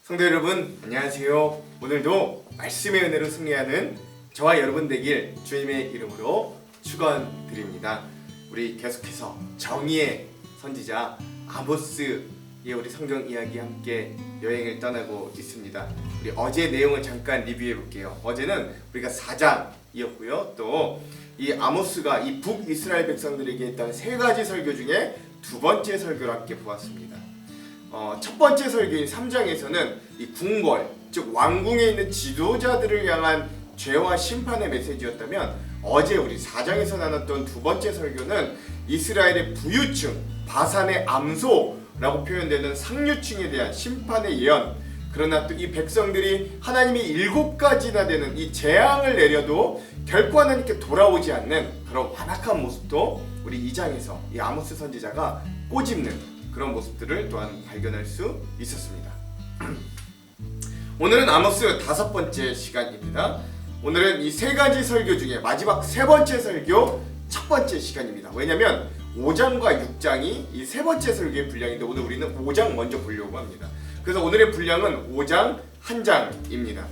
성도 여러분, 안녕하세요. 오늘도 말씀의 은혜로 승리하는 저와 여러분 되길 주님의 이름으로 축원드립니다. 우리 계속해서 정의의 선지자 아모스의 우리 성경 이야기 함께 여행을 떠나고 있습니다. 우리 어제 내용을 잠깐 리뷰해 볼게요. 어제는 우리가 4장이었고요. 또 이 아모스가 이 북이스라엘 백성들에게 했던 세 가지 설교 중에 두 번째 설교를 함께 보았습니다. 첫 번째 설교인 3장에서는 이 궁궐, 즉 왕궁에 있는 지도자들을 향한 죄와 심판의 메시지였다면, 어제 우리 4장에서 나눴던 두 번째 설교는 이스라엘의 부유층, 바산의 암소라고 표현되는 상류층에 대한 심판의 예언, 그러나 또 이 백성들이 하나님이 7가지나 되는 이 재앙을 내려도 결코 하나님께 돌아오지 않는 그런 완악한 모습도 우리 2장에서 이 아모스 선지자가 꼬집는 그런 모습들을 또한 발견할 수 있었습니다. 오늘은 아모스 5번째 시간입니다. 오늘은 이 세 가지 설교 중에 마지막 세 번째 설교 첫 번째 시간입니다. 왜냐하면 5장과 6장이 이 세 번째 설교의 분량인데, 오늘 우리는 5장 먼저 보려고 합니다. 그래서 오늘의 분량은 5장 1장입니다.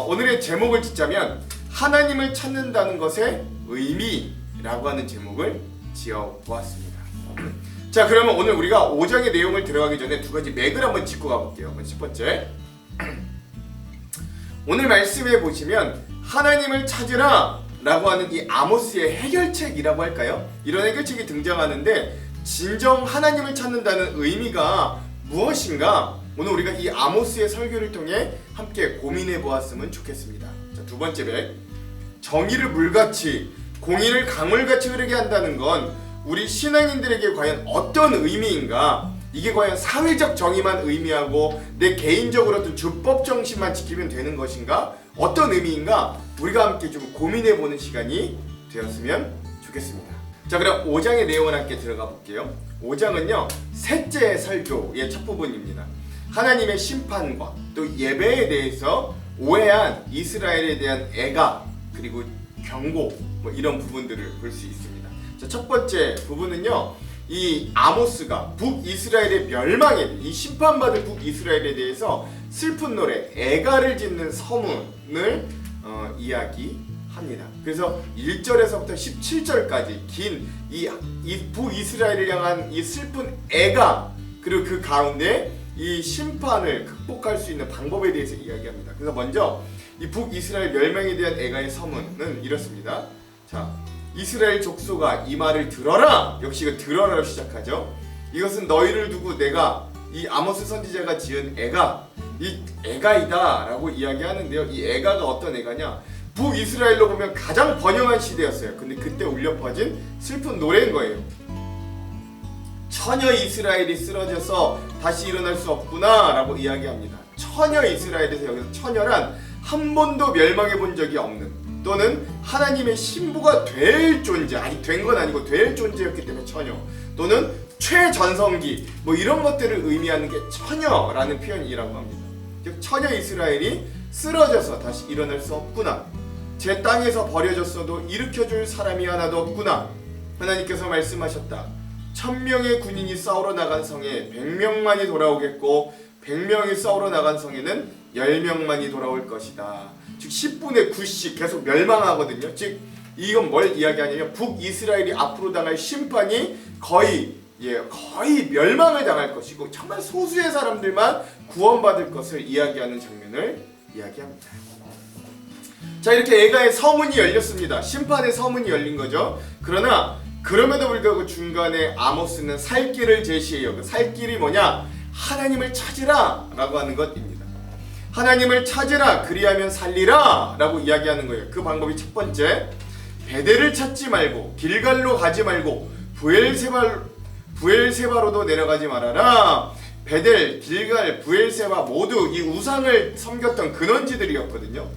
오늘의 제목을 짓자면 하나님을 찾는다는 것의 의미라고 하는 제목을 지어보았습니다. 자, 그러면 오늘 우리가 5장의 내용을 들어가기 전에 두 가지 맥을 한번 짚고 가볼게요. 첫 번째, 오늘 말씀에 보시면 하나님을 찾으라 라고 하는 이 아모스의 해결책이라고 할까요? 이런 해결책이 등장하는데, 진정 하나님을 찾는다는 의미가 무엇인가? 오늘 우리가 이 아모스의 설교를 통해 함께 고민해 보았으면 좋겠습니다. 자, 두 번째 맥, 정의를 물같이, 공의를 강물같이 흐르게 한다는 건 우리 신앙인들에게 과연 어떤 의미인가? 이게 과연 사회적 정의만 의미하고 내 개인적으로 어떤 주법 정신만 지키면 되는 것인가? 어떤 의미인가? 우리가 함께 좀 고민해보는 시간이 되었으면 좋겠습니다. 자, 그럼 5장의 내용을 함께 들어가 볼게요. 5장은요, 셋째 설교의 첫 부분입니다. 하나님의 심판과 또 예배에 대해서 오해한 이스라엘에 대한 애가, 그리고 경고, 이런 부분들을 볼 수 있습니다. 자, 첫 번째 부분은요, 이 아모스가 북이스라엘의 멸망에, 이 심판받을 북이스라엘에 대해서 슬픈 노래, 애가를 짓는 서문을 이야기합니다. 그래서 1절에서부터 17절까지 긴 이 북이스라엘을 향한 이 슬픈 애가, 그리고 그 가운데 이 심판을 극복할 수 있는 방법에 대해서 이야기합니다. 그래서 먼저 이 북이스라엘 멸망에 대한 애가의 서문은 이렇습니다. 자, 이스라엘 족속아 이 말을 들어라. 역시 이거 들어라로 시작하죠. 이것은 너희를 두고 내가 이 아모스 선지자가 지은 애가, 이 애가이다 라고 이야기하는데요. 이 애가가 어떤 애가냐, 북이스라엘로 보면 가장 번영한 시대였어요. 근데 그때 울려 퍼진 슬픈 노래인 거예요. 처녀 이스라엘이 쓰러져서 다시 일어날 수 없구나 라고 이야기합니다. 처녀 이스라엘에서 여기서 처녀란 한 번도 멸망해 본 적이 없는, 또는 하나님의 신부가 될 존재, 아니 된 건 아니고 될 존재였기 때문에 처녀, 또는 최전성기, 이런 것들을 의미하는 게 처녀라는 표현이라고 합니다. 즉 처녀 이스라엘이 쓰러져서 다시 일어날 수 없구나, 제 땅에서 버려졌어도 일으켜줄 사람이 하나도 없구나. 하나님께서 말씀하셨다. 1000명의 군인이 싸우러 나간 성에 100명만이 돌아오겠고, 100명이 싸우러 나간 성에는 10명만이 돌아올 것이다. 즉 10분의 9씩 계속 멸망하거든요. 즉 이건 뭘 이야기하냐면 북이스라엘이 앞으로 당할 심판이 거의 멸망을 당할 것이고, 정말 소수의 사람들만 구원받을 것을 이야기하는 장면을 이야기합니다. 자, 이렇게 애가의 서문이 열렸습니다. 심판의 서문이 열린 거죠. 그럼에도 불구하고 중간에 아모스는 살 길을 제시해요. 그 살 길이 뭐냐? 하나님을 찾으라 라고 하는 것입니다. 하나님을 찾으라, 그리하면 살리라 라고 이야기하는 거예요. 그 방법이 첫 번째, 베델을 찾지 말고 길갈로 가지 말고 부엘세바로도 내려가지 말아라. 베델, 길갈, 부엘세바 모두 이 우상을 섬겼던 근원지들이었거든요.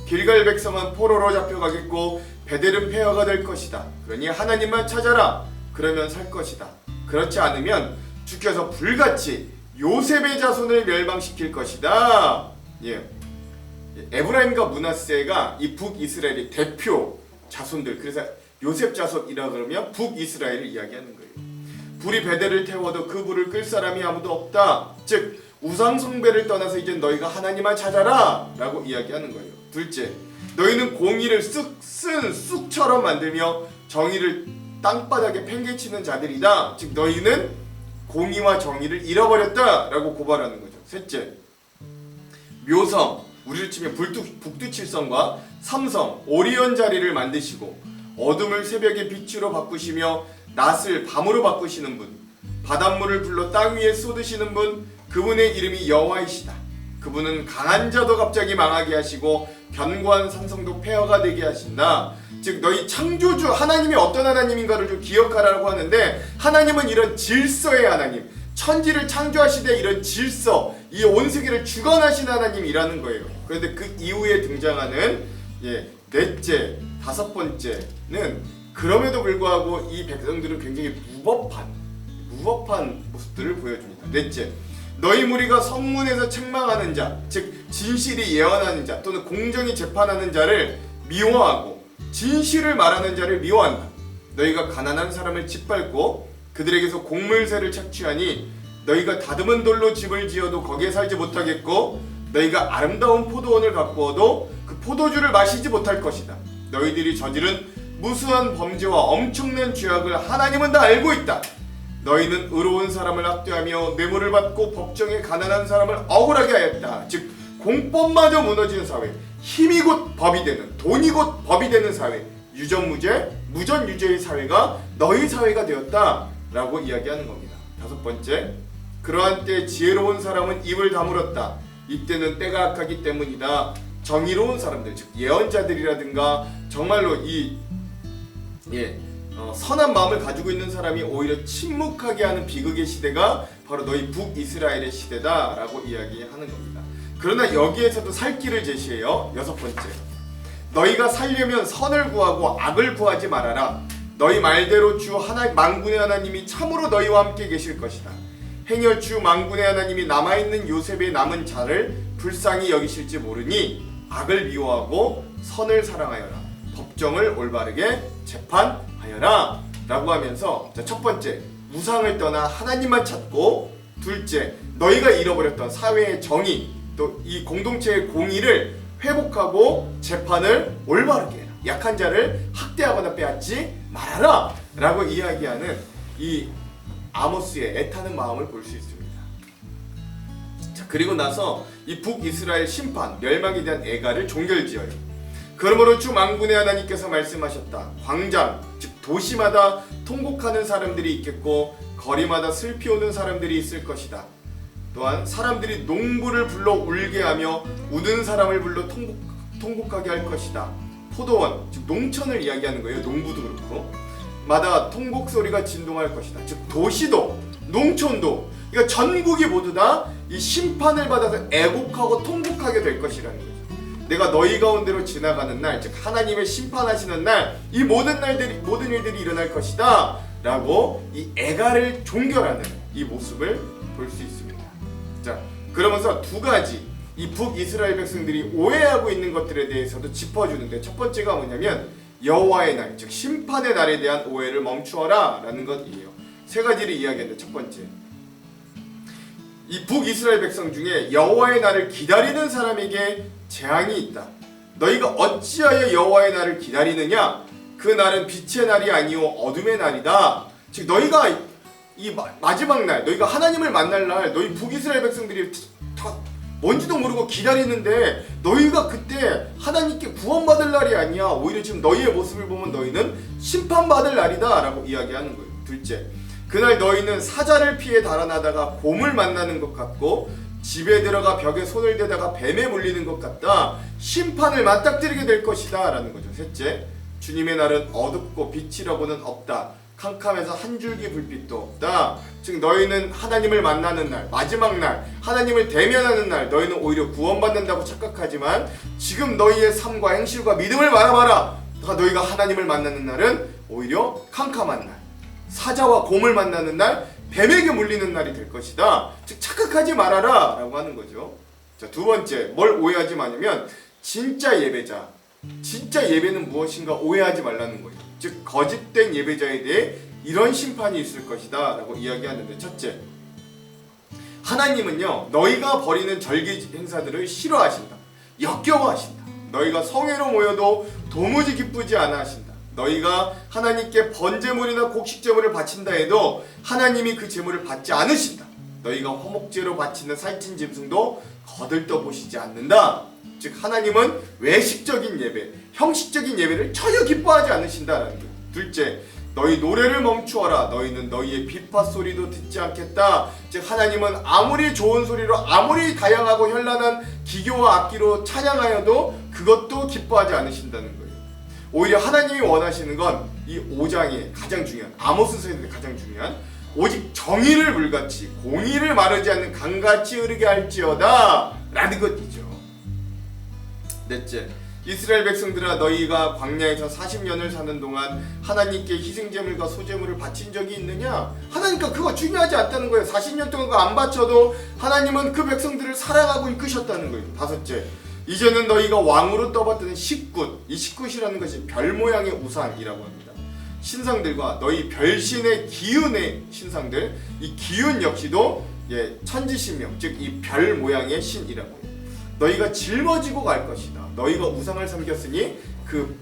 길갈 백성은 포로로 잡혀가겠고 베델은 폐허가 될 것이다. 그러니 하나님만 찾아라. 그러면 살 것이다. 그렇지 않으면 주께서 불같이 요셉의 자손을 멸망시킬 것이다. 에브라임과 므낫세가 이 북이스라엘의 대표 자손들, 그래서 요셉 자손이라 그러면 북이스라엘을 이야기하는 거예요. 불이 베델을 태워도 그 불을 끌 사람이 아무도 없다. 즉 우상 숭배를 떠나서 이제 너희가 하나님만 찾아라 라고 이야기하는 거예요. 둘째, 너희는 공의를 쑥처럼 만들며 정의를 땅바닥에 팽개치는 자들이다. 즉 너희는 공의와 정의를 잃어버렸다 라고 고발하는 거죠. 셋째, 묘성, 우리를 치면 북두칠성과 삼성, 오리온 자리를 만드시고 어둠을 새벽의 빛으로 바꾸시며 낮을 밤으로 바꾸시는 분, 바닷물을 불러 땅 위에 쏟으시는 분, 그분의 이름이 여호와이시다. 그분은 강한 자도 갑자기 망하게 하시고 견고한 산성도 폐허가 되게 하신다. 즉 너희 창조주 하나님이 어떤 하나님인가를 좀 기억하라고 하는데, 하나님은 이런 질서의 하나님, 천지를 창조하시되 이런 질서, 이 온 세계를 주관하신 하나님이라는 거예요. 그런데 그 이후에 등장하는 넷째, 다섯 번째는 그럼에도 불구하고 이 백성들은 굉장히 무법한 모습들을 보여줍니다. 넷째, 너희 무리가 성문에서 책망하는 자, 즉 진실이 예언하는 자 또는 공정히 재판하는 자를 미워하고 진실을 말하는 자를 미워한다. 너희가 가난한 사람을 짓밟고 그들에게서 곡물새를 착취하니 너희가 다듬은 돌로 집을 지어도 거기에 살지 못하겠고 너희가 아름다운 포도원을 가꾸어도 그 포도주를 마시지 못할 것이다. 너희들이 저지른 무수한 범죄와 엄청난 죄악을 하나님은 다 알고 있다. 너희는 의로운 사람을 학대하며 뇌물을 받고 법정에 가난한 사람을 억울하게 하였다. 즉 공법마저 무너지는 사회, 힘이 곧 법이 되는, 돈이 곧 법이 되는 사회, 유전무죄, 무전유죄의 사회가 너희 사회가 되었다 라고 이야기하는 겁니다. 다섯 번째, 그러한 때 지혜로운 사람은 입을 다물었다. 이때는 때가 악하기 때문이다. 정의로운 사람들, 즉 예언자들이라든가 정말로 선한 마음을 가지고 있는 사람이 오히려 침묵하게 하는 비극의 시대가 바로 너희 북이스라엘의 시대다 라고 이야기하는 겁니다. 그러나 여기에서도 살 길을 제시해요. 여섯 번째, 너희가 살려면 선을 구하고 악을 구하지 말아라. 너희 말대로 주 만군의 하나님이 참으로 너희와 함께 계실 것이다. 행여 주 만군의 하나님이 남아있는 요셉의 남은 자를 불쌍히 여기실지 모르니 악을 미워하고 선을 사랑하여라. 법정을 올바르게 재판하여라 라고 하면서, 첫 번째, 우상을 떠나 하나님만 찾고, 둘째, 너희가 잃어버렸던 사회의 정의, 또 이 공동체의 공의를 회복하고 재판을 올바르게 해라. 약한 자를 학대하거나 빼앗지 말아라 라고 이야기하는 이 아모스의 애타는 마음을 볼 수 있습니다. 자, 그리고 나서 이 북이스라엘 심판, 멸망에 대한 애가를 종결지어요. 그러므로 주 만군의 하나님께서 말씀하셨다. 광장, 즉 도시마다 통곡하는 사람들이 있겠고 거리마다 슬피 오는 사람들이 있을 것이다. 또한 사람들이 농부를 불러 울게 하며 우는 사람을 불러 통곡하게 할 것이다. 포도원, 즉 농촌을 이야기하는 거예요. 농부도 그렇고 마다 통곡 소리가 진동할 것이다. 즉 도시도 농촌도, 그러니까 전국이 모두 다 이 심판을 받아서 애곡하고 통곡하게 될 것이라는 거죠. 내가 너희 가운데로 지나가는 날, 즉 하나님의 심판하시는 날, 이 모든 일들이 일어날 것이다 라고 이 애가를 종결하는 이 모습을 볼 수 있습니다. 자, 그러면서 두 가지 이 북이스라엘 백성들이 오해하고 있는 것들에 대해서도 짚어주는데, 첫 번째가 뭐냐면 여호와의 날, 즉 심판의 날에 대한 오해를 멈추어라 라는 것이에요. 세 가지를 이야기했는데, 첫 번째, 이 북이스라엘 백성 중에 여호와의 날을 기다리는 사람에게 재앙이 있다. 너희가 어찌하여 여호와의 날을 기다리느냐? 그 날은 빛의 날이 아니오 어둠의 날이다. 즉 너희가 이 마지막 날, 너희가 하나님을 만날 날, 너희 북이스라엘 백성들이 다 뭔지도 모르고 기다리는데 너희가 그때 하나님께 구원받을 날이 아니야. 오히려 지금 너희의 모습을 보면 너희는 심판받을 날이다 라고 이야기하는 거예요. 둘째, 그날 너희는 사자를 피해 달아나다가 곰을 만나는 것 같고 집에 들어가 벽에 손을 대다가 뱀에 물리는 것 같다. 심판을 맞닥뜨리게 될 것이다 라는 거죠. 셋째, 주님의 날은 어둡고 빛이라고는 없다. 캄캄해서 한 줄기 불빛도 없다. 즉 너희는 하나님을 만나는 날, 마지막 날, 하나님을 대면하는 날, 너희는 오히려 구원받는다고 착각하지만 지금 너희의 삶과 행실과 믿음을 바라봐라. 너희가 하나님을 만나는 날은 오히려 캄캄한 날, 사자와 곰을 만나는 날, 뱀에게 물리는 날이 될 것이다. 즉 착각하지 말아라 라고 하는 거죠. 자, 두 번째, 뭘 오해하지 마냐면 진짜 예배자, 진짜 예배는 무엇인가 오해하지 말라는 거예요. 즉 거짓된 예배자에 대해 이런 심판이 있을 것이다 라고 이야기하는데, 첫째, 하나님은요, 너희가 벌이는 절기 행사들을 싫어하신다. 역겨워하신다. 너희가 성회로 모여도 도무지 기쁘지 않아 하신다. 너희가 하나님께 번제물이나 곡식제물을 바친다 해도 하나님이 그 제물을 받지 않으신다. 너희가 화목제로 바치는 살찐 짐승도 거들떠 보시지 않는다. 즉 하나님은 외식적인 예배, 형식적인 예배를 전혀 기뻐하지 않으신다라는 거예요. 둘째, 너희 노래를 멈추어라. 너희는 너희의 비파 소리도 듣지 않겠다. 즉 하나님은 아무리 좋은 소리로 아무리 다양하고 현란한 기교와 악기로 찬양하여도 그것도 기뻐하지 않으신다는 거예요. 오히려 하나님이 원하시는 건 이 5장의 가장 중요한, 아모스서의 가장 중요한, 오직 정의를 물같이 공의를 마르지 않는 강같이 흐르게 할지어다 라는 것이죠. 넷째, 이스라엘 백성들아, 너희가 광야에서 40년을 사는 동안 하나님께 희생제물과 소제물을 바친 적이 있느냐? 하나님과 그거 중요하지 않다는 거예요. 40년 동안 그거 안 바쳐도 하나님은 그 백성들을 사랑하고 이끄셨다는 거예요. 다섯째, 이제는 너희가 왕으로 떠받드는 식굿, 이 식굿이라는 것이 별 모양의 우상이라고 합니다. 신상들과 너희 별신의 기운의 신상들, 이 기운 역시도 천지신명, 즉 이 별 모양의 신이라고 해요. 너희가 짊어지고 갈 것이다. 너희가 우상을 섬겼으니 그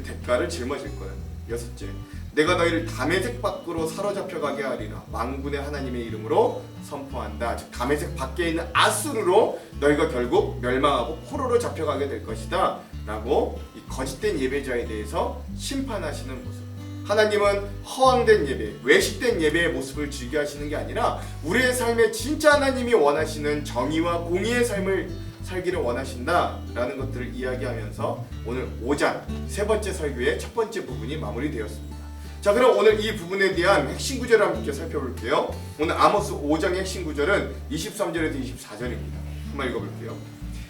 대가를 짊어질 거야. 여섯째, 내가 너희를 다메섹 밖으로 사로잡혀 가게 하리라. 만군의 하나님의 이름으로 선포한다. 즉 다메섹 밖에 있는 아수르로 너희가 결국 멸망하고 포로로 잡혀가게 될 것이다 라고 이 거짓된 예배자에 대해서 심판하시는 모습. 하나님은 허황된 예배, 외식된 예배의 모습을 즐겨 하시는 게 아니라 우리의 삶에 진짜 하나님이 원하시는 정의와 공의의 삶을 살기를 원하신다라는 것들을 이야기하면서 오늘 5장 세 번째 설교의 첫 번째 부분이 마무리되었습니다. 자, 그럼 오늘 이 부분에 대한 핵심 구절을 함께 살펴볼게요. 오늘 아모스 5장의 핵심 구절은 23절에서 24절입니다. 한번 읽어볼게요.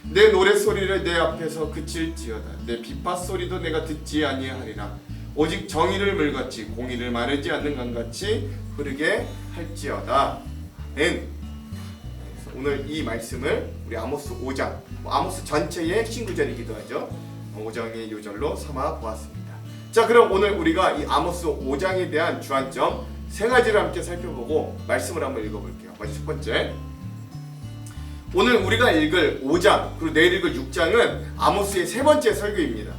내 노랫소리를 내 앞에서 그칠지어다. 내 비파 소리도 내가 듣지 아니하리라. 오직 정의를 물같이 공의를 마르지 않는 강같이 흐르게 할지어다. 오늘 이 말씀을 우리 아모스 5장, 아모스 전체의 핵심 구절이기도 하죠. 5장의 요절로 삼아 보았습니다. 자, 그럼 오늘 우리가 이 아모스 5장에 대한 주안점 세 가지를 함께 살펴보고 말씀을 한번 읽어볼게요. 먼저 첫 번째, 오늘 우리가 읽을 5장 그리고 내일 읽을 6장은 아모스의 세 번째 설교입니다.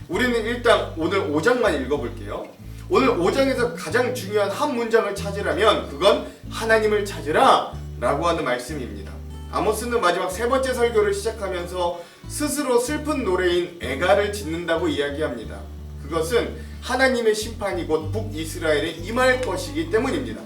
우리는 일단 오늘 5장만 읽어볼게요. 오늘 5장에서 가장 중요한 한 문장을 찾으라면 그건 하나님을 찾으라 라고 하는 말씀입니다. 아모스는 마지막 세 번째 설교를 시작하면서 스스로 슬픈 노래인 애가를 짓는다고 이야기합니다. 그것은 하나님의 심판이 곧 북이스라엘에 임할 것이기 때문입니다.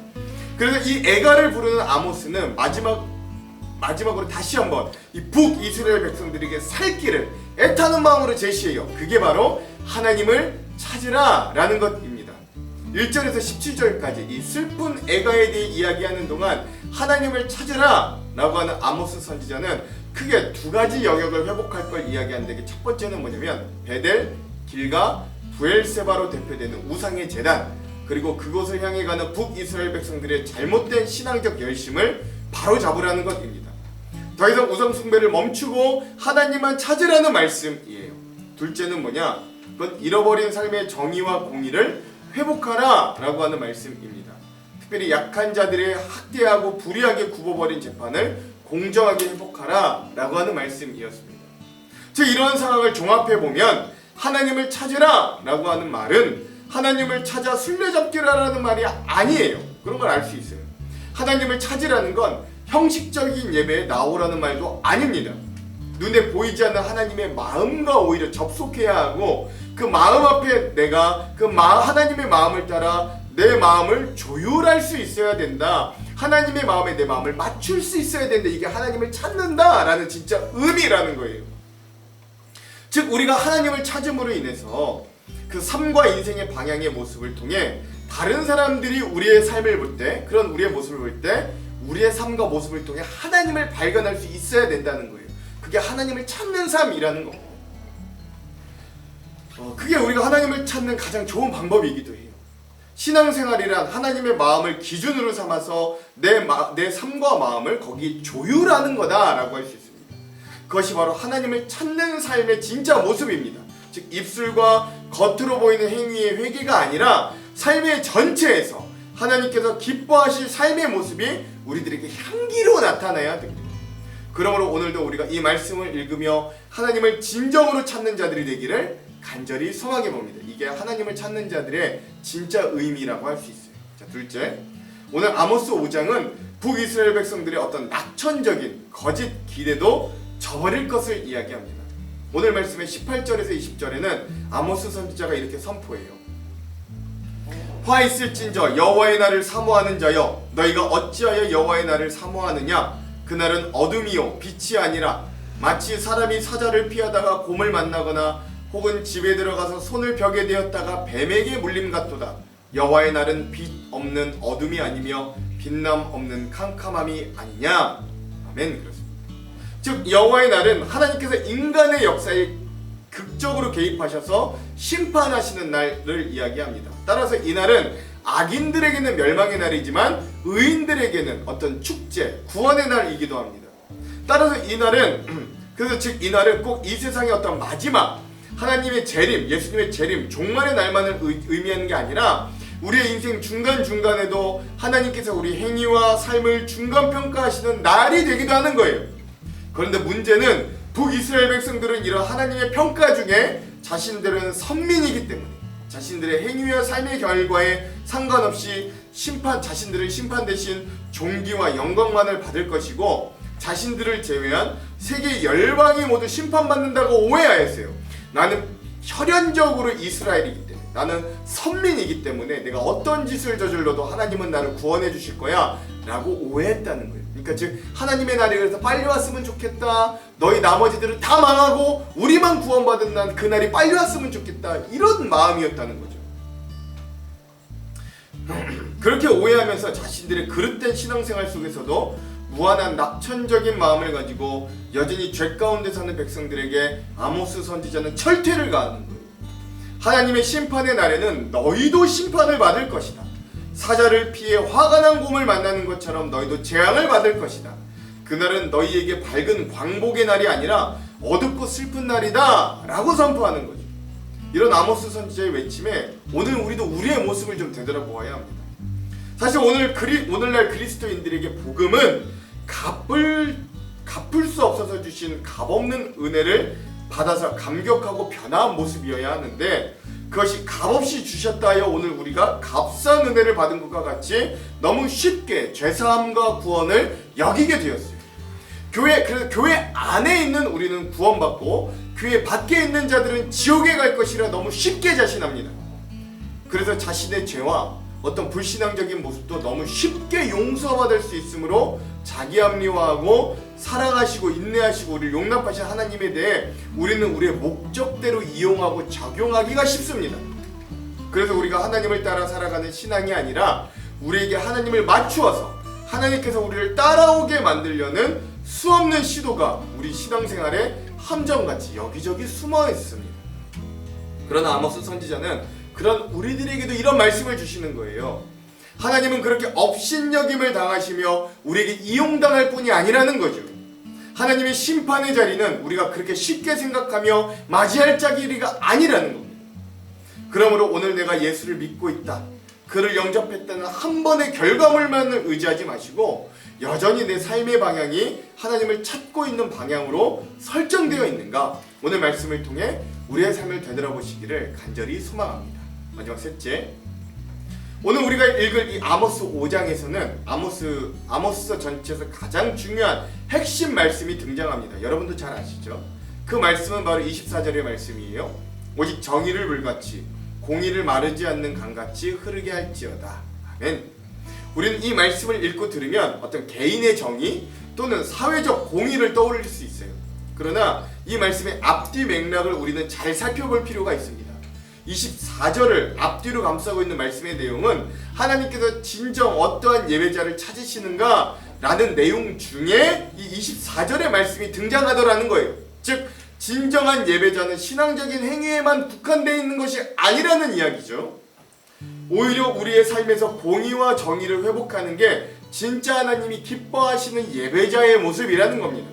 그래서 이 애가를 부르는 아모스는 마지막으로 다시 한번 이 북이스라엘 백성들에게 살 길을 애타는 마음으로 제시해요. 그게 바로 하나님을 찾으라 라는 것입니다. 1절에서 17절까지 이 슬픈 애가에 대해 이야기하는 동안 하나님을 찾으라 라고 하는 아모스 선지자는 크게 두 가지 영역을 회복할 걸 이야기하는데, 첫 번째는 뭐냐면 베델, 길가, 부엘세바로 대표되는 우상의 제단, 그리고 그곳을 향해 가는 북이스라엘 백성들의 잘못된 신앙적 열심을 바로잡으라는 것입니다. 더 이상 우상 숭배를 멈추고 하나님만 찾으라는 말씀이에요. 둘째는 뭐냐? 그건 잃어버린 삶의 정의와 공의를 회복하라 라고 하는 말씀입니다. 특별히 약한 자들의 학대하고 불의하게 굽어버린 재판을 공정하게 회복하라 라고 하는 말씀이었습니다. 즉 이러한 상황을 종합해보면 하나님을 찾으라 라고 하는 말은 하나님을 찾아 술래잡기라는 말이 아니에요. 그런 걸 알 수 있어요. 하나님을 찾으라는 건 형식적인 예배에 나오라는 말도 아닙니다. 눈에 보이지 않는 하나님의 마음과 오히려 접속해야 하고, 그 마음 앞에 내가 하나님의 마음을 따라 내 마음을 조율할 수 있어야 된다. 하나님의 마음에 내 마음을 맞출 수 있어야 된다. 이게 하나님을 찾는다라는 진짜 의미라는 거예요. 즉 우리가 하나님을 찾음으로 인해서 그 삶과 인생의 방향의 모습을 통해 다른 사람들이 우리의 삶을 볼 때, 그런 우리의 모습을 볼 때 우리의 삶과 모습을 통해 하나님을 발견할 수 있어야 된다는 거예요. 그게 하나님을 찾는 삶이라는 겁니다. 그게 우리가 하나님을 찾는 가장 좋은 방법이기도 해요. 신앙생활이란 하나님의 마음을 기준으로 삼아서 내 삶과 마음을 거기 조율하는 거다라고 할 수 있습니다. 그것이 바로 하나님을 찾는 삶의 진짜 모습입니다. 즉 입술과 겉으로 보이는 행위의 회개가 아니라 삶의 전체에서 하나님께서 기뻐하실 삶의 모습이 우리들에게 향기로 나타나야 됩니다. 그러므로 오늘도 우리가 이 말씀을 읽으며 하나님을 진정으로 찾는 자들이 되기를 간절히 소망해 봅니다. 이게 하나님을 찾는 자들의 진짜 의미라고 할 수 있어요. 자, 둘째, 오늘 아모스 5장은 북이스라엘 백성들의 어떤 낙천적인 거짓 기대도 저버릴 것을 이야기합니다. 오늘 말씀의 18절에서 20절에는 아모스 선지자가 이렇게 선포해요. 화 있을진저 여호와의 날을 사모하는 자여, 너희가 어찌하여 여호와의 날을 사모하느냐? 그날은 어둠이요 빛이 아니라 마치 사람이 사자를 피하다가 곰을 만나거나 혹은 집에 들어가서 손을 벽에 대었다가 뱀에게 물림 같도다. 여호와의 날은 빛 없는 어둠이 아니며 빛남 없는 캄캄함이 아니냐. 아멘. 그렇습니다. 즉 여호와의 날은 하나님께서 인간의 역사에 극적으로 개입하셔서 심판하시는 날을 이야기합니다. 따라서 이 날은 악인들에게는 멸망의 날이지만 의인들에게는 어떤 축제, 구원의 날이기도 합니다. 따라서 이 날은 즉 이 날은 꼭 이 세상의 어떤 마지막 하나님의 재림, 예수님의 재림, 종말의 날만을 의미하는 게 아니라 우리의 인생 중간중간에도 하나님께서 우리 행위와 삶을 중간평가하시는 날이 되기도 하는 거예요. 그런데 문제는 북이스라엘 백성들은 이런 하나님의 평가 중에 자신들은 선민이기 때문에 자신들의 행위와 삶의 결과에 상관없이 자신들은 심판 대신 존귀와 영광만을 받을 것이고 자신들을 제외한 세계 열방이 모두 심판받는다고 오해하였어요. 나는 혈연적으로 이스라엘이기 때문에, 나는 선민이기 때문에 내가 어떤 짓을 저질러도 하나님은 나를 구원해 주실 거야 라고 오해했다는 거예요. 그러니까 즉 하나님의 날이 그래서 빨리 왔으면 좋겠다, 너희 나머지들은 다 망하고 우리만 구원받은 난 그 날이 빨리 왔으면 좋겠다, 이런 마음이었다는 거죠. 그렇게 오해하면서 자신들의 그릇된 신앙생활 속에서도 무한한 낙천적인 마음을 가지고 여전히 죄 가운데 사는 백성들에게 아모스 선지자는 철퇴를 가하는 거예요. 하나님의 심판의 날에는 너희도 심판을 받을 것이다. 사자를 피해 화가 난 곰을 만나는 것처럼 너희도 재앙을 받을 것이다. 그날은 너희에게 밝은 광복의 날이 아니라 어둡고 슬픈 날이다 라고 선포하는 거죠. 이런 아모스 선지자의 외침에 오늘 우리도 우리의 모습을 좀 되돌아보아야 합니다. 사실 오늘날 그리스도인들에게 복음은 갚을 수 없어서 주신 값없는 은혜를 받아서 감격하고 변화한 모습이어야 하는데, 그것이 값없이 주셨다 하여 오늘 우리가 값싼 은혜를 받은 것과 같이 너무 쉽게 죄사함과 구원을 여기게 되었어요. 그래서 교회 안에 있는 우리는 구원받고 교회 밖에 있는 자들은 지옥에 갈 것이라 너무 쉽게 자신합니다. 그래서 자신의 죄와 어떤 불신앙적인 모습도 너무 쉽게 용서받을 수 있으므로 자기 합리화하고 사랑하시고 인내하시고 우리를 용납하신 하나님에 대해 우리는 우리의 목적대로 이용하고 적용하기가 쉽습니다. 그래서 우리가 하나님을 따라 살아가는 신앙이 아니라 우리에게 하나님을 맞추어서 하나님께서 우리를 따라오게 만들려는 수없는 시도가 우리 신앙생활에 함정같이 여기저기 숨어 있습니다. 그러나 아모스 선지자는 그런 우리들에게도 이런 말씀을 주시는 거예요. 하나님은 그렇게 업신여김을 당하시며 우리에게 이용당할 뿐이 아니라는 거죠. 하나님의 심판의 자리는 우리가 그렇게 쉽게 생각하며 맞이할 자리가 아니라는 겁니다. 그러므로 오늘 내가 예수를 믿고 있다, 그를 영접했다는 한 번의 결과물만을 의지하지 마시고 여전히 내 삶의 방향이 하나님을 찾고 있는 방향으로 설정되어 있는가, 오늘 말씀을 통해 우리의 삶을 되돌아보시기를 간절히 소망합니다. 마지막 셋째, 오늘 우리가 읽을 이 아모스 5장에서는 아모스서 전체에서 가장 중요한 핵심 말씀이 등장합니다. 여러분도 잘 아시죠? 그 말씀은 바로 24절의 말씀이에요. 오직 정의를 물같이 공의를 마르지 않는 강같이 흐르게 할지어다. 아멘. 우리는 이 말씀을 읽고 들으면 어떤 개인의 정의 또는 사회적 공의를 떠올릴 수 있어요. 그러나 이 말씀의 앞뒤 맥락을 우리는 잘 살펴볼 필요가 있습니다. 24절을 앞뒤로 감싸고 있는 말씀의 내용은 하나님께서 진정 어떠한 예배자를 찾으시는가 라는 내용 중에 이 24절의 말씀이 등장하더라는 거예요. 즉 진정한 예배자는 신앙적인 행위에만 국한되어 있는 것이 아니라는 이야기죠. 오히려 우리의 삶에서 공의와 정의를 회복하는 게 진짜 하나님이 기뻐하시는 예배자의 모습이라는 겁니다.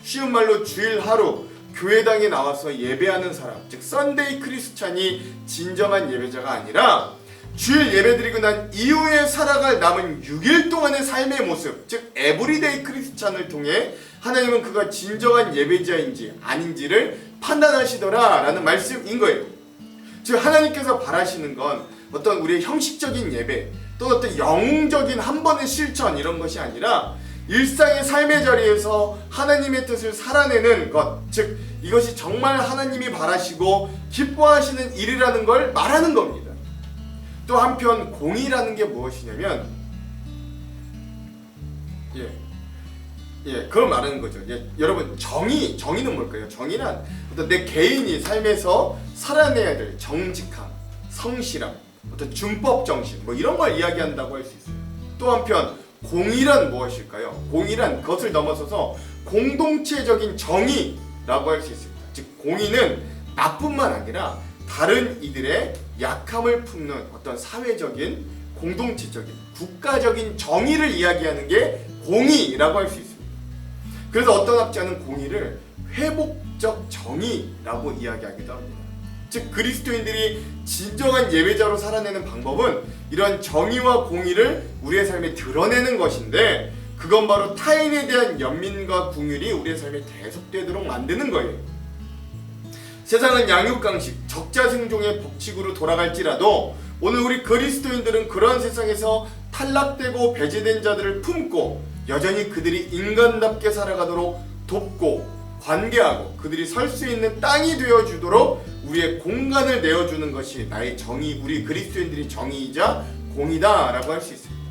쉬운 말로 주일 하루 교회당에 나와서 예배하는 사람, 즉 썬데이 크리스찬이 진정한 예배자가 아니라 주일 예배드리고 난 이후에 살아갈 남은 6일 동안의 삶의 모습, 즉 에브리데이 크리스찬을 통해 하나님은 그가 진정한 예배자인지 아닌지를 판단하시더라 라는 말씀인 거예요. 즉 하나님께서 바라시는 건 어떤 우리의 형식적인 예배 또는 어떤 영웅적인 한 번의 실천 이런 것이 아니라 일상의 삶의 자리에서 하나님의 뜻을 살아내는 것, 즉 이것이 정말 하나님이 바라시고 기뻐하시는 일이라는 걸 말하는 겁니다. 또 한편 공의라는 게 무엇이냐면 그걸 말하는 거죠. 여러분 정의는 뭘까요? 정의는 어떤 내 개인이 삶에서 살아내야 될 정직함, 성실함, 어떤 준법 정신 뭐 이런 걸 이야기한다고 할 수 있어요. 또 한편 공의란 무엇일까요? 공의란 그것을 넘어서서 공동체적인 정의라고 할 수 있습니다. 즉 공의는 나뿐만 아니라 다른 이들의 약함을 품는 어떤 사회적인, 공동체적인, 국가적인 정의를 이야기하는 게 공의라고 할 수 있습니다. 그래서 어떤 학자는 공의를 회복적 정의라고 이야기하기도 합니다. 즉 그리스도인들이 진정한 예배자로 살아내는 방법은 이런 정의와 공의를 우리의 삶에 드러내는 것인데 그건 바로 타인에 대한 연민과 긍휼이 우리의 삶에 계속되도록 만드는 거예요. 세상은 양육강식, 적자생존의 법칙으로 돌아갈지라도 오늘 우리 그리스도인들은 그러한 세상에서 탈락되고 배제된 자들을 품고 여전히 그들이 인간답게 살아가도록 돕고 관계하고 그들이 설 수 있는 땅이 되어주도록 우리의 공간을 내어주는 것이 나의 정의, 우리 그리스도인들의 정의이자 공의다라고 할 수 있습니다.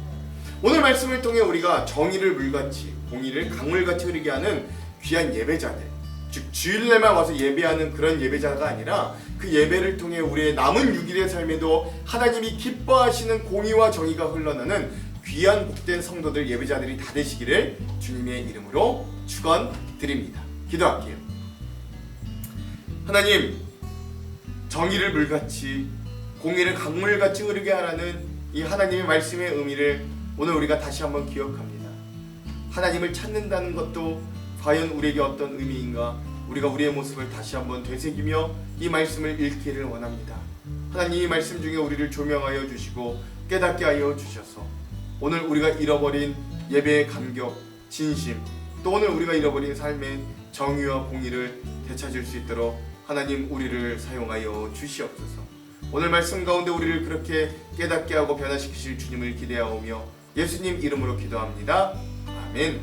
오늘 말씀을 통해 우리가 정의를 물같이, 공의를 강물같이 흐르게 하는 귀한 예배자들, 즉 주일날만 와서 예배하는 그런 예배자가 아니라 그 예배를 통해 우리의 남은 6일의 삶에도 하나님이 기뻐하시는 공의와 정의가 흘러나는 귀한 복된 성도들, 예배자들이 다 되시기를 주님의 이름으로 축원드립니다. 기도할게요. 하나님, 정의를 물같이 공의를 강물같이 흐르게 하라는 이 하나님의 말씀의 의미를 오늘 우리가 다시 한번 기억합니다. 하나님을 찾는다는 것도 과연 우리에게 어떤 의미인가? 우리가 우리의 모습을 다시 한번 되새기며 이 말씀을 읽기를 원합니다. 하나님, 이 말씀 중에 우리를 조명하여 주시고 깨닫게 하여 주셔서 오늘 우리가 잃어버린 예배의 감격, 진심, 또 오늘 우리가 잃어버린 삶의 정의와 공의를 되찾을 수 있도록 하나님 우리를 사용하여 주시옵소서. 오늘 말씀 가운데 우리를 그렇게 깨닫게 하고 변화시키실 주님을 기대하오며 예수님 이름으로 기도합니다. 아멘.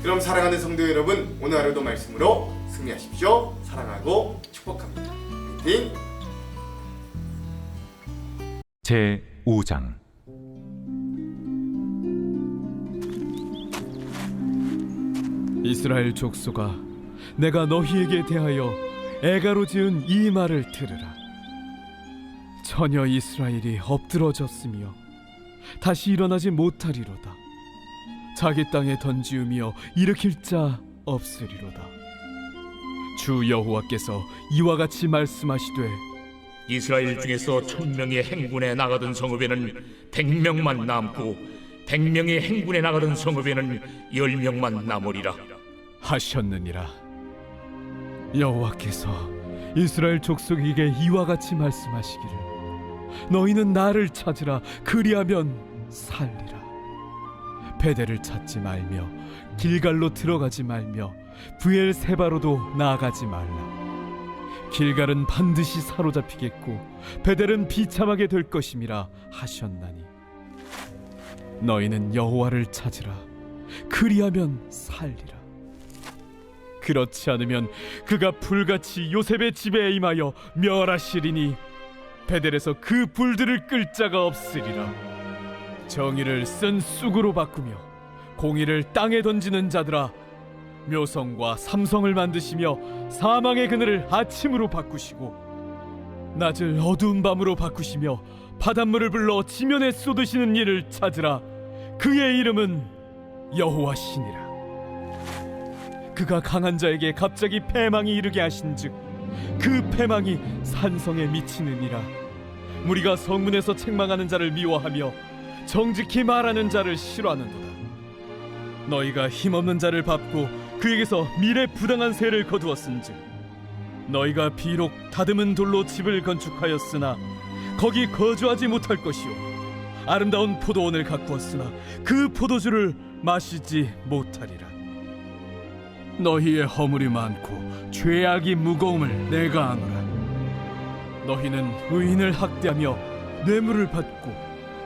그럼 사랑하는 성도 여러분, 오늘 하루도 말씀으로 승리하십시오. 사랑하고 축복합니다. 화이팅! 제5장 이스라엘 족속아, 내가 너희에게 대하여 애가로 지은 이 말을 들으라. 처녀 이스라엘이 엎드러졌으며 다시 일어나지 못하리로다. 자기 땅에 던지우며 일으킬 자 없으리로다. 주 여호와께서 이와 같이 말씀하시되 이스라엘 중에서 1000명이 행군에 나가던 성읍에는 100명만 남고 100명이 행군에 나가던 성읍에는 10명만 남으리라 하셨느니라. 여호와께서 이스라엘 족속에게 이와 같이 말씀하시기를 너희는 나를 찾으라. 그리하면 살리라. 베델을 찾지 말며 길갈로 들어가지 말며 브엘세바로도 나아가지 말라. 길갈은 반드시 사로잡히겠고 베델은 비참하게 될 것임이라 하셨나니 너희는 여호와를 찾으라. 그리하면 살리라. 그렇지 않으면 그가 불같이 요셉의 집에 임하여 멸하시리니 베델에서 그 불들을 끌 자가 없으리라. 정의를 쓴 쑥으로 바꾸며 공의를 땅에 던지는 자들아, 묘성과 삼성을 만드시며 사망의 그늘을 아침으로 바꾸시고 낮을 어두운 밤으로 바꾸시며 바닷물을 불러 지면에 쏟으시는 이를 찾으라. 그의 이름은 여호와시니라. 그가 강한 자에게 갑자기 패망이 이르게 하신즉 그 패망이 산성에 미치느니라. 무리가 성문에서 책망하는 자를 미워하며 정직히 말하는 자를 싫어하는도다. 너희가 힘없는 자를 밟고 그에게서 미래 부당한 세를 거두었은즉 너희가 비록 다듬은 돌로 집을 건축하였으나 거기 거주하지 못할 것이요 아름다운 포도원을 가꾸었으나 그 포도주를 마시지 못하리라. 너희의 허물이 많고 죄악이 무거움을 내가 아노라. 너희는 의인을 학대하며 뇌물을 받고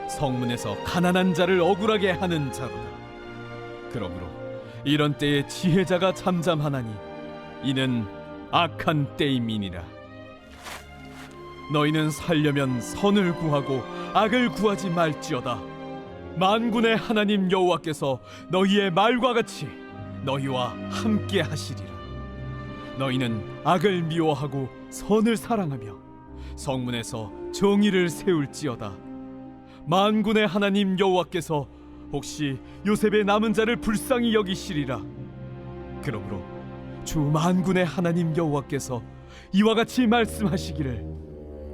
성문에서 가난한 자를 억울하게 하는 자로다. 그러므로 이런 때에 지혜자가 잠잠하나니 이는 악한 때임이니라. 너희는 살려면 선을 구하고 악을 구하지 말지어다. 만군의 하나님 여호와께서 너희의 말과 같이 너희와 함께 하시리라. 너희는 악을 미워하고 선을 사랑하며 성문에서 정의를 세울지어다. 만군의 하나님 여호와께서 혹시 요셉의 남은 자를 불쌍히 여기시리라. 그러므로 주 만군의 하나님 여호와께서 이와 같이 말씀하시기를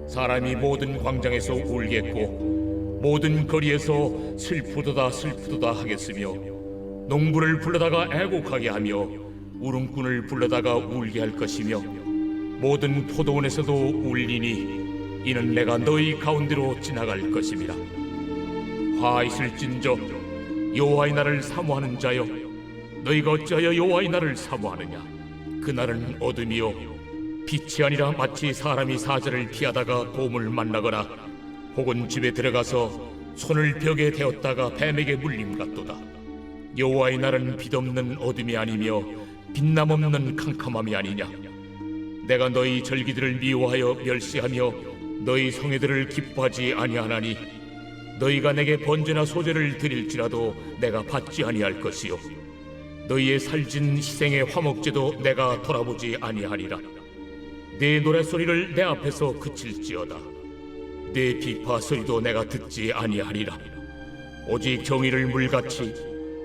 사람이 모든 광장에서 울겠고 모든 거리에서 슬프도다 슬프도다 하겠으며 농부를 불러다가 애곡하게 하며 울음꾼을 불러다가 울게 할 것이며 모든 포도원에서도 울리니 이는 내가 너희 가운데로 지나갈 것임이라. 화 있을진저 여호와의 날을 사모하는 자여, 너희가 어찌하여 여호와의 날을 사모하느냐? 그날은 어둠이요 빛이 아니라 마치 사람이 사자를 피하다가 곰을 만나거나 혹은 집에 들어가서 손을 벽에 대었다가 뱀에게 물림 같도다. 여호와의 날은 빛없는 어둠이 아니며 빛남 없는 캄캄함이 아니냐? 내가 너희 절기들을 미워하여 멸시하며 너희 성회들을 기뻐하지 아니하나니 너희가 내게 번제나 소제를 드릴지라도 내가 받지 아니할 것이요 너희의 살진 희생의 화목제도 내가 돌아보지 아니하리라. 내 노랫소리를 내 앞에서 그칠지어다. 내 비파 소리도 내가 듣지 아니하리라. 오직 정의를 물같이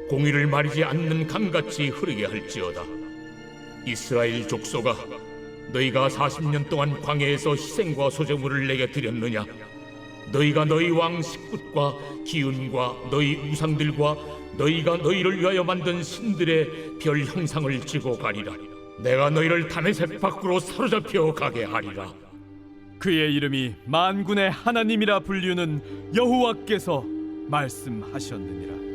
공의를 마리지 않는 강같이 흐르게 할지어다. 이스라엘 족속아, 너희가 40년 동안 광야에서 희생과 소제물을 내게 드렸느냐? 너희가 너희 왕 식굿과 기운과 너희 우상들과 너희가 너희를 위하여 만든 신들의 별 형상을 지고 가리라. 내가 너희를 다메섹 밖으로 사로잡혀 가게 하리라. 그의 이름이 만군의 하나님이라 불리우는 여호와께서 말씀하셨느니라.